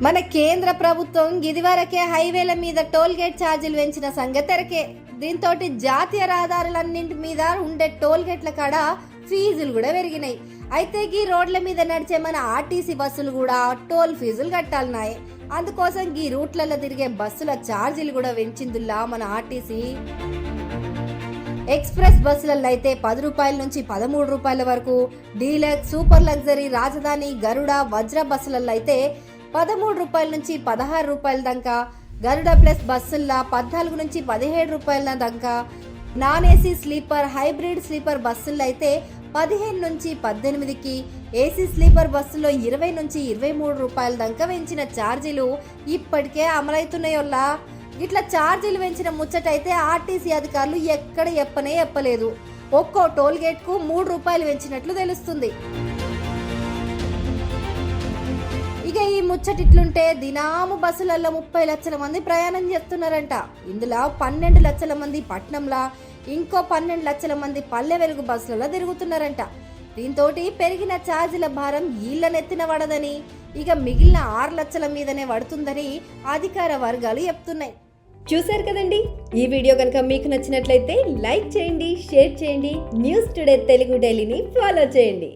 మన కేంద్ర ప్రభుత్వం ఇదివరకే హైవేల మీద టోల్ గేట్ ఛార్జీలు పెంచిన సంగతెరకే. దీంతో జాతీయ రహదారులన్నింటి మీద ఉండే టోల్ గేట్ల కాడ ఫీజులు కూడా పెరిగినాయి. అయితే ఈ రోడ్ల మీద నడిచే మన ఆర్టీసీ బస్సులు కూడా టోల్ ఫీజులు కట్టాలన్నాయి. అందుకోసం ఈ రూట్లలో తిరిగే బస్సుల ఛార్జీలు కూడా పెంచిందిలా మన ఆర్టీసీ. ఎక్స్ప్రెస్ బస్సులలో అయితే 10 రూపాయల నుంచి 13 రూపాయల వరకు, డీలక్స్, సూపర్ లగ్జరీ, రాజధాని, గరుడ, వజ్ర బస్సులలో అయితే 13 రూపాయల నుంచి 16 రూపాయల దాకా, గరుడ ప్లస్ బస్సుల్లో 14 నుంచి 17 రూపాయల దాకా, non AC sleeper, hybrid sleeper బస్సుల్లో అయితే 15 నుంచి 18కి, ఏసీ స్లీపర్ బస్సులో 20 నుంచి 23 రూపాయల దాకా పెంచిన ఛార్జీలు ఇప్పటికే అమలవుతున్నాయోల్లా. ఇట్లా ఛార్జీలు పెంచిన ముచ్చటైతే ఆర్టీసీ అధికారులు ఎక్కడ చెప్పలేదు. ఒక్కో టోల్ గేట్ కు 3 రూపాయలు పెంచినట్లు తెలుస్తుంది. ఇక ఈ ముచ్చటిట్లుంటే దినాము బస్సులలో 30 లక్షల మంది ప్రయాణం చేస్తున్నారంట. ఇందులో 12 లక్షల మంది పట్నంలా, ఇంకో 12 లక్షల మంది పల్లె వెలుగు బస్సులలో తిరుగుతున్నారంట. దీంతో పెరిగిన ఛార్జీల భారం ఈళ్ల నెత్తిన పడదని, ఇక మిగిలిన 6 లక్షల మీదనే పడుతుందని అధికార వర్గాలు చెప్తున్నాయి. చూశారు కదండి, ఈ వీడియో కనుక మీకు నచ్చినట్లయితే లైక్ చేయండి, షేర్ చేయండి. న్యూస్ టుడే తెలుగు డైలీని ఫాలో చేయండి.